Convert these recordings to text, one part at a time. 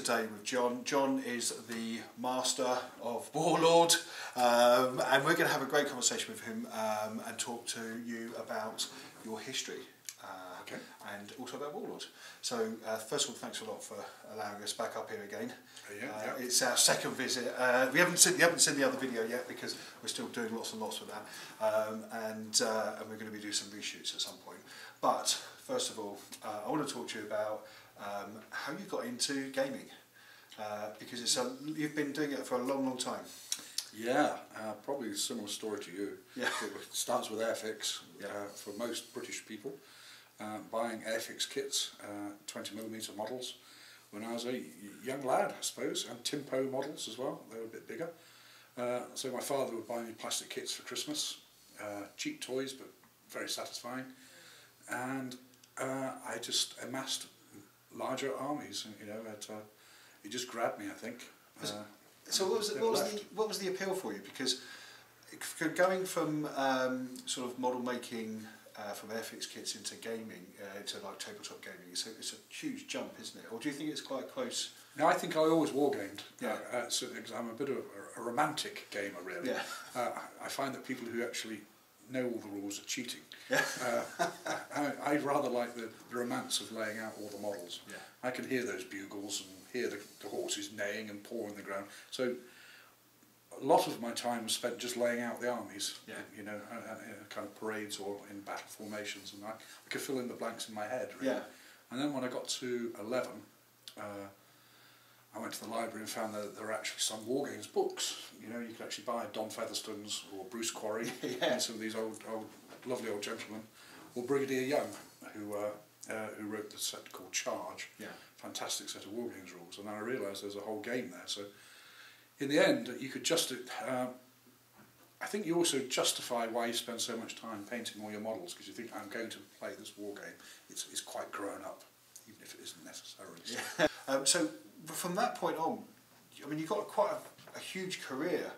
today with John. John is the master of Warlord, and we're going to have a great conversation with him and talk to you about your history and also about Warlord. So first of all, thanks a lot for allowing us back up here again. It's our second visit. We haven't seen the other video yet because we're still doing lots and lots with that, and we're going to be doing some reshoots at some point. But first of all, I want to talk to you about how you got into gaming, because you've been doing it for a long time. Yeah, probably a similar story to you. Yeah. It starts with Airfix. For most British people, buying Airfix kits, 20mm models, when I was a young lad, I suppose, and Timpo models as well. They were a bit bigger. So my father would buy me plastic kits for Christmas, cheap toys but very satisfying, and I just amassed larger armies. You know, it just grabbed me, I think. So what was the appeal for you? Because going from sort of model making from Airfix kits into gaming, into like tabletop gaming, it's a huge jump, isn't it? Or do you think it's quite close? No, I think I always wargamed. Yeah. So I'm a bit of a romantic gamer, really. Yeah. I find that people who actually know all the rules are cheating. Yeah. I rather like the romance of laying out all the models. Yeah. I can hear those bugles and hear the horses neighing and pawing the ground. So a lot of my time was spent just laying out the armies. Yeah. You know, kind of parades or in battle formations, and I could fill in the blanks in my head, really. Yeah. And then when I got to 11, I went to the library and found that there were actually some wargames books. You know, you could actually buy Don Featherstone's or Bruce Quarry, and some of these lovely old gentlemen, or Brigadier Young, who wrote the set called Charge. Yeah. Fantastic set of wargames rules, and then I realised there's a whole game there. So in the end, you could I think you also justify why you spend so much time painting all your models, because you think, I'm going to play this wargame. It's quite grown up, even if it isn't necessarily. Yeah. So from that point on, I mean, you've got quite a huge career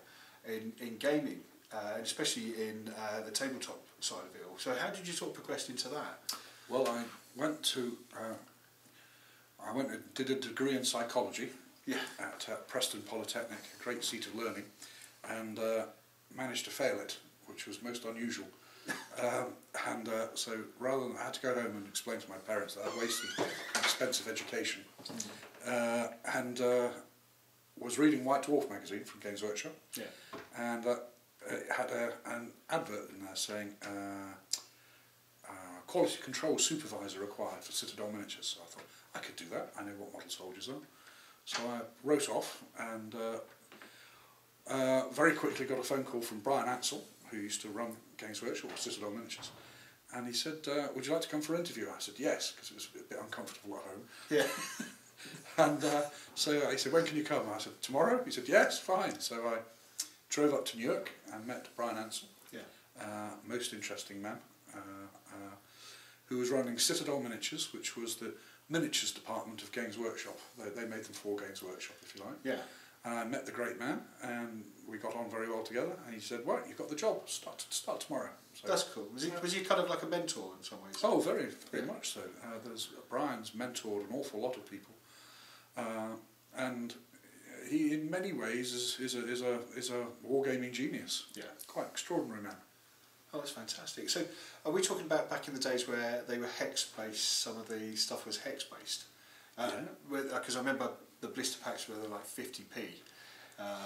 in gaming, and especially in the tabletop side of it all. So how did you sort of progress into that? Well, I went and did a degree in psychology. Yeah. At Preston Polytechnic, a great seat of learning, and managed to fail it, which was most unusual. So rather than, I had to go home and explain to my parents that I'd wasted an expensive education, and was reading White Dwarf magazine from Games Workshop, and it had an advert in there saying quality control supervisor required for Citadel miniatures. So I thought, I could do that, I know what model soldiers are. So I wrote off, and very quickly got a phone call from Brian Ansell, who used to run Games Workshop with Citadel Miniatures, and he said, would you like to come for an interview? I said yes, because it was a bit uncomfortable at home. Yeah. And so he said, when can you come? I said, tomorrow? He said, yes, fine. So I drove up to Newark and met Brian Ansell, most interesting man, who was running Citadel Miniatures, which was the miniatures department of Games Workshop. They made them for Games Workshop, if you like. Yeah. And I met the great man, and we got on very well together. And he said, "Well, you've got the job. Start tomorrow." So, that's cool. Was he kind of like a mentor in some ways? Oh, very much so. Brian's mentored an awful lot of people, and he, in many ways, is a wargaming genius. Yeah. Quite extraordinary man. Oh, that's fantastic. So, are we talking about back in the days where they were hex-based, some of the stuff was hex-based? Because I remember the blister packs were like 50p.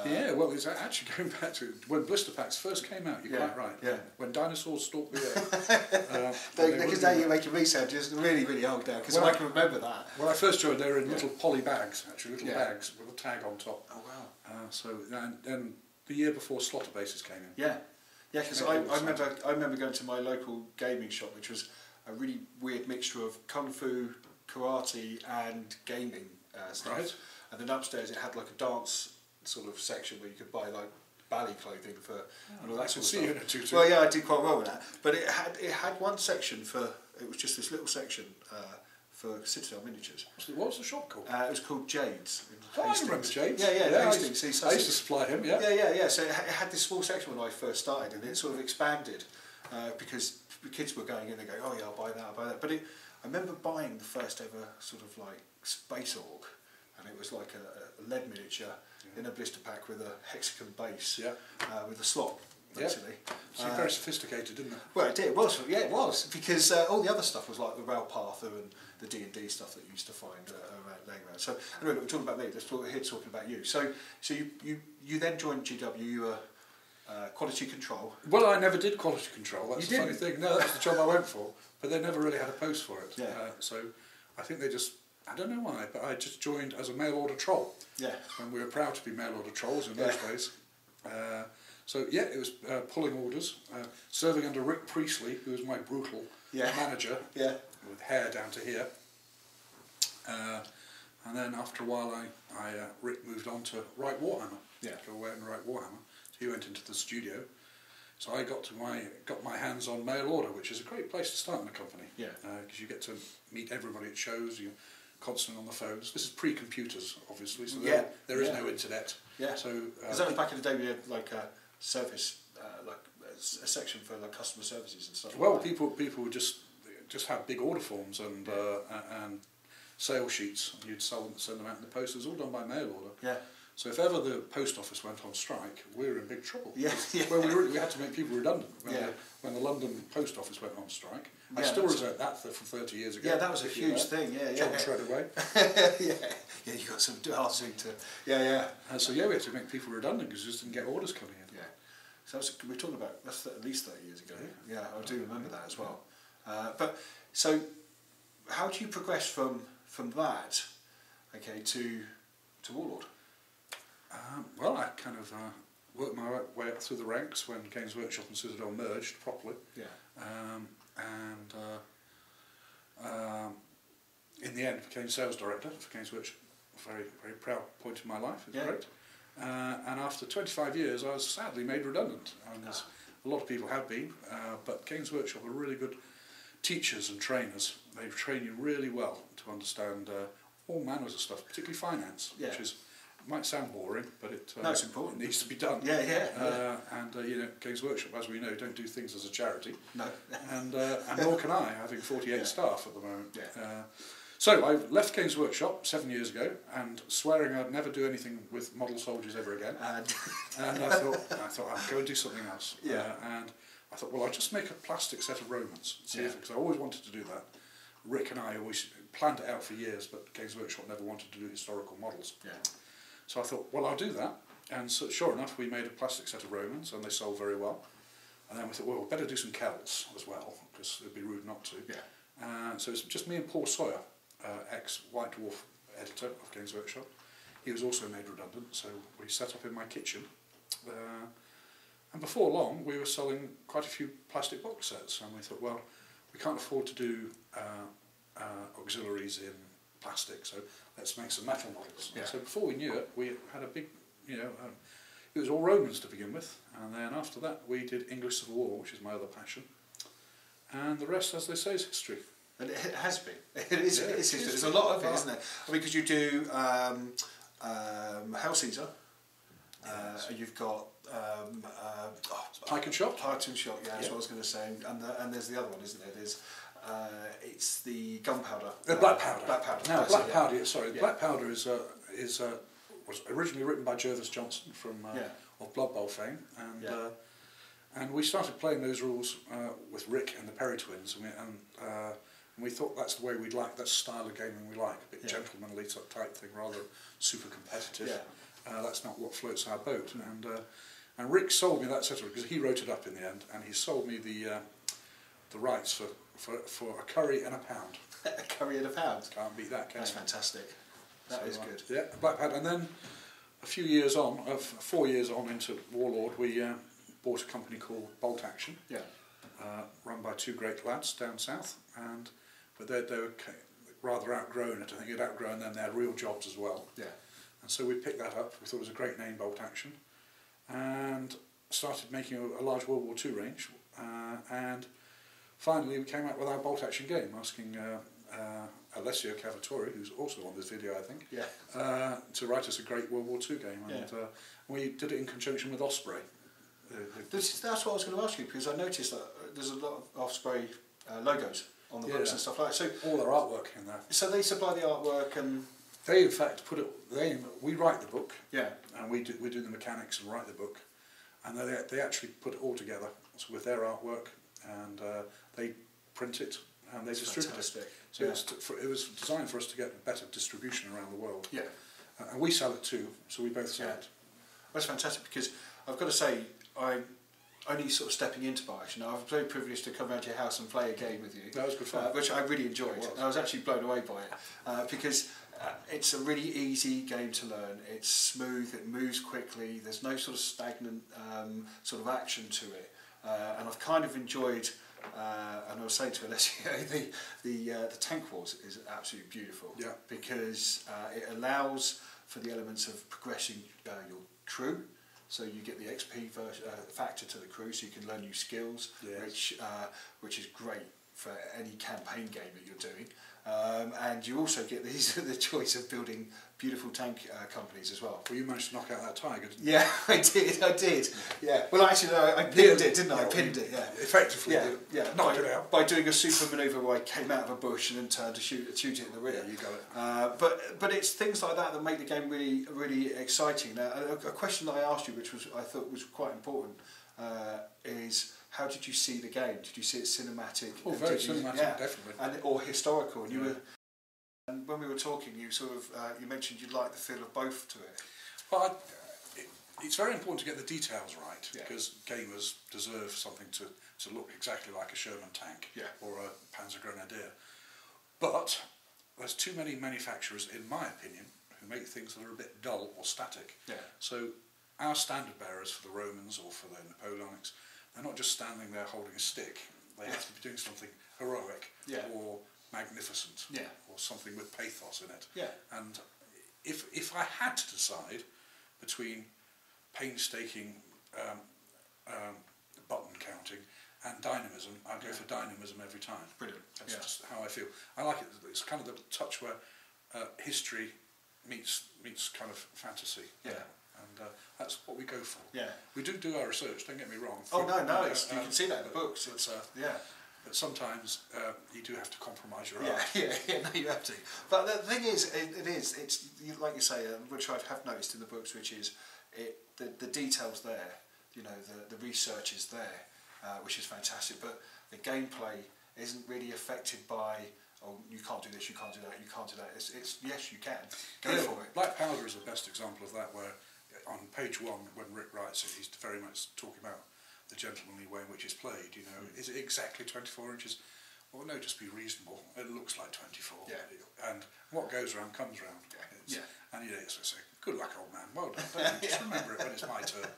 Yeah, well, it's actually going back to when blister packs first came out, you're quite right. Yeah. When dinosaurs stalked the earth. Because now you're making me sound just really, really old now, because I can remember that. When I first joined, they were in little poly bags, actually, little bags with a tag on top. Oh, wow. And the year before slaughter bases came in. Yeah. Yeah, because I remember going to my local gaming shop, which was a really weird mixture of kung fu, karate, and gaming stuff. Right. And then upstairs it had like a dance sort of section where you could buy like ballet clothing for and all that sort of stuff. Well, yeah, I did quite well with that. But it had one section it was just this little section for Citadel miniatures. What was the shop called? It was called Jade's. I remember Jade's. Yeah, I used to supply him, Yeah. So it had this small section when I first started, and it sort of expanded because the kids were going in and going, oh yeah, I'll buy that. But I remember buying the first ever sort of like Space Org, and it was like a lead miniature in a blister pack with a hexagon base with a slot. Basically. Seemed very sophisticated, didn't it? Well, it did. It was. Yeah, it was, because all the other stuff was like the Railpather and the D&D stuff that you used to find around laying around. So anyway, we're talking about me. Let's talk here talking about you. So you then joined GW. You were quality control. Well, I never did quality control. That's the funny thing. No, that's the job I went for, but they never really had a post for it. Yeah. So I think they just. I don't know why, but I just joined as a mail order troll. Yeah. And we were proud to be mail order trolls in those days. So yeah, it was pulling orders, serving under Rick Priestley, who was my brutal manager, with hair down to here. And then after a while, Rick moved on to write Warhammer. Go away and write Warhammer. So he went into the studio. So I got my hands on mail order, which is a great place to start in a company. Because you get to meet everybody at shows. You're constantly on the phones. This is pre-computers, obviously. So there is no internet. So because that was back in the day, we had like a service, like a section for like customer services and stuff. Well, like that. people would just have big order forms and sales sheets, and you'd send them out in the post. It was all done by mail order. Yeah. So if ever the post office went on strike, we were in big trouble. Yeah. Well, we had to make people redundant when the London post office went on strike. I still resent that from 30 years ago. Yeah, that was a huge thing. John shred away. Yeah, you got some dancing to. Yeah. And so we had to make people redundant because we just didn't get orders coming in. Yeah. So we're talking about that's at least 30 years ago. Yeah, I do remember that as well. But so, how do you progress from that, to Warlord? Well, I kind of worked my way up through the ranks when Games Workshop and Citadel merged properly. Yeah. In the end, became sales director for Games Workshop. A very, very proud point in my life. It's great. And after 25 years, I was sadly made redundant. And as a lot of people have been, but Games Workshop are really good teachers and trainers. They train you really well to understand all manners of stuff, particularly finance, which is. Might sound boring, but it's important. It needs to be done. And Games Workshop, as we know, don't do things as a charity. No. and nor can I, having 48 staff at the moment. So I left Games Workshop 7 years ago, and swearing I'd never do anything with model soldiers ever again. And I thought I'd go and do something else. And I thought, well, I'll just make a plastic set of Romans. Because I always wanted to do that. Rick and I always planned it out for years, but Games Workshop never wanted to do historical models. So I thought, well, I'll do that. And so, sure enough, we made a plastic set of Romans, and they sold very well. And then we thought, well, we'd better do some Celts as well, because it'd be rude not to. So it's just me and Paul Sawyer, ex-White Dwarf editor of Games Workshop. He was also made redundant, so we set up in my kitchen. And before long, we were selling quite a few plastic box sets, and we thought, well, we can't afford to do auxiliaries in plastic, so let's make some metal models. So before we knew it, we had a big, it was all Romans to begin with, and then after that we did English Civil War, which is my other passion, and the rest, as they say, is history. And it has been. It is history. There's a lot of it, isn't there? I mean, because you do Hail Caesar, you've got Pike and Shot. Pike and Shot, that's what I was going to say, and there's the other one, isn't there? There's it's the gunpowder. Black Powder. Black Powder. Now, Black Powder. Sorry, Black Powder was originally written by Jervis Johnson from of Blood Bowl fame, and we started playing those rules with Rick and the Perry twins, and we thought that's the way we'd like, that's the style of gaming we like, a bit gentlemanly type thing rather than super competitive. That's not what floats our boat. And Rick sold me that set because he wrote it up in the end, and he sold me the rights for a curry and a pound. A curry and a pound? Can't beat that, can That's you? fantastic. That is good. Yeah, Black Powder. And then a few years on, 4 years on into Warlord, we bought a company called Bolt Action, run by two great lads down south, but they were rather outgrown it. I think they'd outgrown them, they had real jobs as well. And so we picked that up. We thought it was a great name, Bolt Action, and started making a large World War II range. And finally, we came out with our Bolt Action game, asking Alessio Cavatori, who's also on this video, I think, to write us a great World War II game. And we did it in conjunction with Osprey. That's what I was going to ask you, because I noticed that there's a lot of Osprey logos on the books and stuff like that. So all their artwork in there. So they supply the artwork, and They in fact put it. We write the book. Yeah. And we do the mechanics and write the book, and they actually put it all together with their artwork, and they print it and they distribute it. So it was designed for us to get better distribution around the world. Yeah. And we sell it too, so we both sell it. That's fantastic, because I've got to say, I only sort of stepping into Biosh, I was very privileged to come round to your house and play a game with you. That was good fun. Which I really enjoyed. I was actually blown away by it, because it's a really easy game to learn. It's smooth, it moves quickly, there's no sort of stagnant sort of action to it. And I've kind of enjoyed, and I was saying to Alessio, the tank wars is absolutely beautiful. Yeah. Because it allows for the elements of progressing your crew. So you get the XP factor to the crew, so you can learn new skills, which is great for any campaign game that you're doing. And you also get the choice of building beautiful tank companies as well. Well, you managed to knock out that tiger, didn't you? Yeah, I did. Yeah. Well, actually, no, I pinned it, didn't I? I pinned it. Yeah. Effectively. Yeah. Knocked it out by doing a super manoeuvre where I came out of a bush and then turned to shoot it in the rear. Yeah, you got it. But it's things like that make the game really exciting. Now, a question that I asked you, which I thought was quite important, is how did you see the game? Did you see it cinematic? Oh, very cinematic, definitely. Or historical? And you were. And when we were talking, you sort of you mentioned you liked the feel of both to it. Well, it's very important to get the details right, because gamers deserve something to look exactly like a Sherman tank or a Panzer Grenadier. But there's too many manufacturers, in my opinion, who make things that are a bit dull or static. Yeah. So our standard bearers for the Romans or for the Napoleonics, they're not just standing there holding a stick. They have to be doing something heroic or magnificent, or something with pathos in it. Yeah. And if I had to decide between painstaking button counting and dynamism, I'd go for dynamism every time. Brilliant. That's just how I feel. I like it. It's kind of the touch where history meets kind of fantasy. Yeah. And that's what we go for. Yeah. We do our research. Don't get me wrong. Oh no, you can see that in the books. It's But sometimes you do have to compromise your art. No, you have to. But the thing is, it's like you say, which I have noticed in the books, which is the details there. You know, the research is there, which is fantastic. But the gameplay isn't really affected by, oh, you can't do this, you can't do that, you can't do that. It's yes, you can. Go for it. Black Powder is the best example of that, where on page 1, when Rick writes it, he's very much talking about the gentlemanly way in which it's played. You know, is it exactly 24 inches? Well, no, just be reasonable. It looks like 24. Yeah. And what goes around comes round. And so I say, good luck, old man. Well done. Don't you? Just remember it when it's my turn.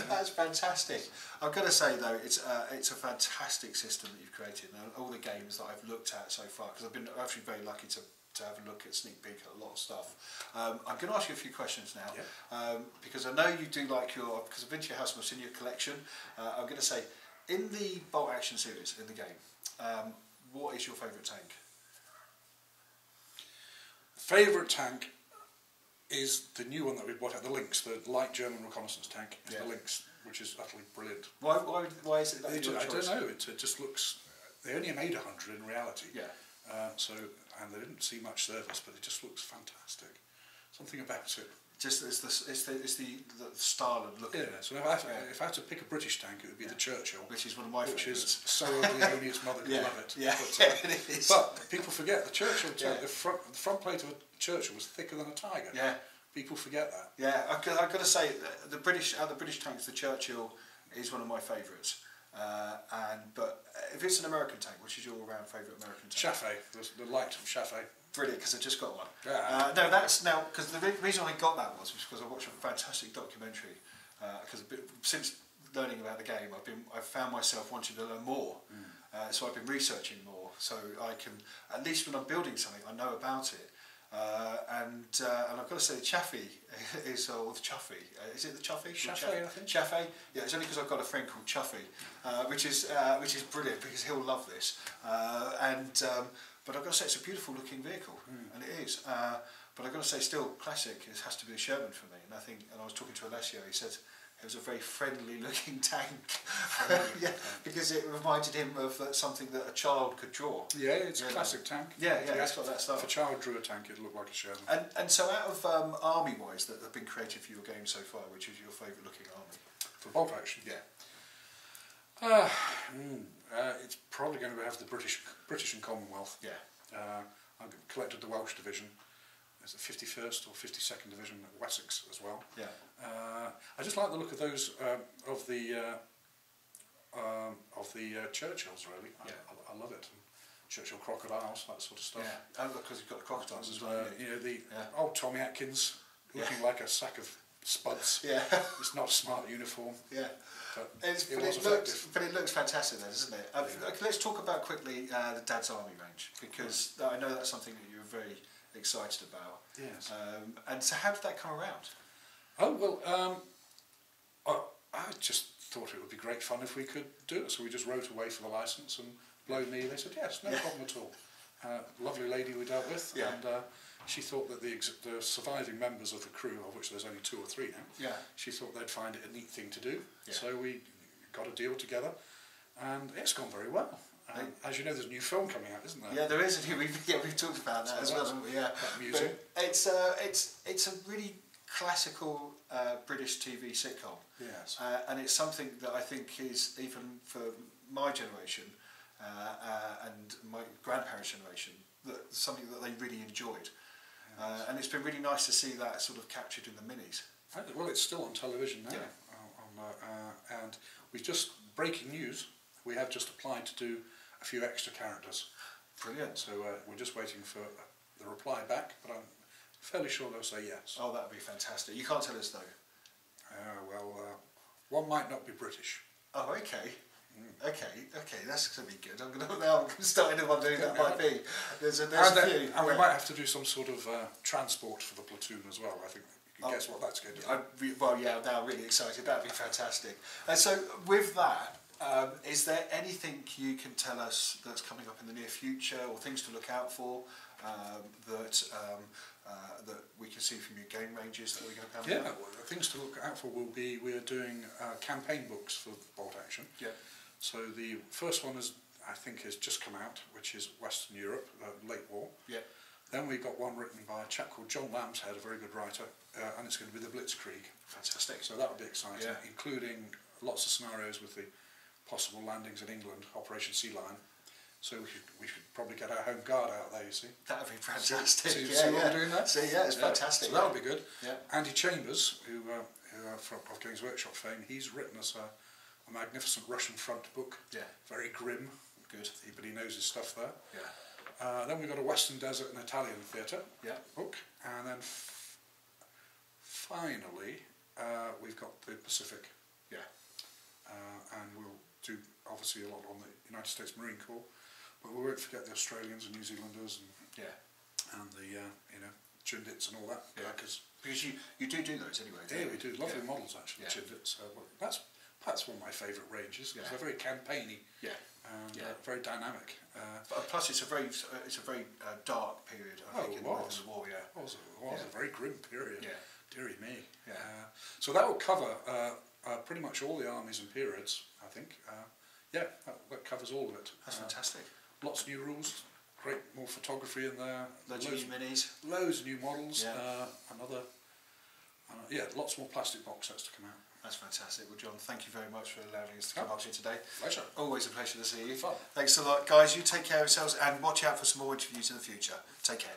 That's fantastic. I've got to say though, it's a fantastic system that you've created. Now, all the games that I've looked at so far, because I've been actually very lucky to have a look at sneak peek at a lot of stuff. I'm going to ask you a few questions now, because I know you do like because I've been to your house and I've seen your collection. I'm going to say, in the bolt action series in the game, what is your favourite tank? Favourite tank is the new one that we bought out, the Lynx, the light German reconnaissance tank. It's the Lynx, which is utterly brilliant. Why is it that your choice? I don't know. It just looks. They only made 100 in reality. Yeah. And they didn't see much service, but it just looks fantastic. Something about it. Just it's the style and look. Yeah. So if I had to pick a British tank, it would be the Churchill, which is one of my favourites. Which is so ugly only its mother could love it. Yeah. It is. But people forget the Churchill. The front plate of a Churchill was thicker than a Tiger. Yeah. People forget that. Yeah. I've got to say, the British tanks, the Churchill is one of my favourites. But if it's an American tank, which is your all-round favourite American tank? Chaffee, the light from Chaffee. Brilliant, because I just got one. Yeah. No, that's now because the reason I got that was because I watched a fantastic documentary. Because since learning about the game, I've found myself wanting to learn more. So I've been researching more, so I can, at least when I'm building something, I know about it. And I've got to say, the Chaffee is, or the Chuffy, is it the Chuffy? Chaffee, I think. Chaffee, yeah. It's only because I've got a friend called Chuffy, which is brilliant because he'll love this. But I've got to say, it's a beautiful looking vehicle, and it is. But I've got to say, still classic. It has to be a Sherman for me. And I was talking to Alessio. He said it was a very friendly looking tank. Yeah, because it reminded him of something that a child could draw. Yeah, it's a classic tank. Yeah, it's got that stuff. If a child drew a tank, it looked like a Sherman. And so out of army-wise that have been created for your game so far, which is your favourite looking army? For bolt action? Yeah. It's probably going to have the British and Commonwealth. Yeah. I've collected the Welsh division. There's the 51st or 52nd division at Wessex as well. Yeah. I just like the look of those of the Churchills really. Yeah. I love it. Churchill crocodiles, that sort of stuff. Yeah. And because you've got the crocodiles as well. You know, the old Tommy Atkins looking like a sack of spuds. Yeah. It's not a smart uniform. Yeah. But it looks fantastic then, doesn't it? Okay, let's talk about quickly the Dad's Army range, because I know that's something that you're very excited about. Yes. And so how did that come around? Oh, well, I just thought it would be great fun if we could do it, so we just wrote away for the licence, and blow me, they said yes, no problem at all. Lovely lady we dealt with, and she thought that the surviving members of the crew, of which there's only 2 or 3 now, she thought they'd find it a neat thing to do, so we got a deal together, and it's gone very well. As you know, there's a new film coming out, isn't there? Yeah, there is. We've talked about that as well, haven't we? Yeah. Music. But it's a really classical British TV sitcom. Yes. And it's something that I think is, even for my generation and my grandparents' generation, something that they really enjoyed. Yes. And it's been really nice to see that sort of captured in the minis. Well, it's still on television now. Yeah. And we've just, breaking news, we have just applied to do a few extra characters. Brilliant. So we're just waiting for the reply back, but I'm fairly sure they'll say yes. Oh, that would be fantastic. You can't tell us though. One might not be British. Oh, okay. Okay, that's going to be good. I'm starting to wonder who that might be. There's a few. And we might have to do some sort of transport for the platoon as well. I think you can guess what that's going to be. Well, yeah, now I'm really excited. That'd be fantastic. And so, with that, is there anything you can tell us that's coming up in the near future, or things to look out for that we can see from your game ranges that we're going to have? Yeah, well, the things to look out for will be, we're doing campaign books for bolt action. Yeah. So the first one I think has just come out, which is Western Europe, late war. Yeah. Then we've got one written by a chap called John Lambshead, a very good writer, and it's going to be the Blitzkrieg. Fantastic. So that'll be exciting, yeah. Including lots of scenarios with the possible landings in England, Operation Sea Lion. So we should probably get our home guard out there, you see. That would be fantastic. See what we're doing there? It's fantastic. So that'll be good. Yeah. Andy Chambers, who of Games Workshop fame, he's written us a magnificent Russian front book. Yeah. Very grim. Good. But he knows his stuff there. Yeah. Then we've got a Western Desert and Italian theatre book. And then finally, we've got the Pacific. Yeah. And we'll do obviously a lot on the United States Marine Corps. But we won't forget the Australians and New Zealanders and the Chindits and all that. Yeah. Because you do those anyway. Yeah, we do. Lovely models actually. Chindits. That's one of my favourite ranges because they're very campaigny. Yeah. And very dynamic. Plus, it's a very dark period. I think in the war. Yeah. It was a very grim period. Yeah. Dearie me. Yeah. So that will cover pretty much all the armies and periods. I think. That covers all of it. That's fantastic. Lots of new rules, great more photography in there. Loads of new minis. Loads of new models. Lots more plastic box sets to come out. That's fantastic. Well, John, thank you very much for allowing us to come up here today. Pleasure. Always a pleasure to see you. Fun. Thanks a lot, guys. You take care of yourselves and watch out for some more interviews in the future. Take care.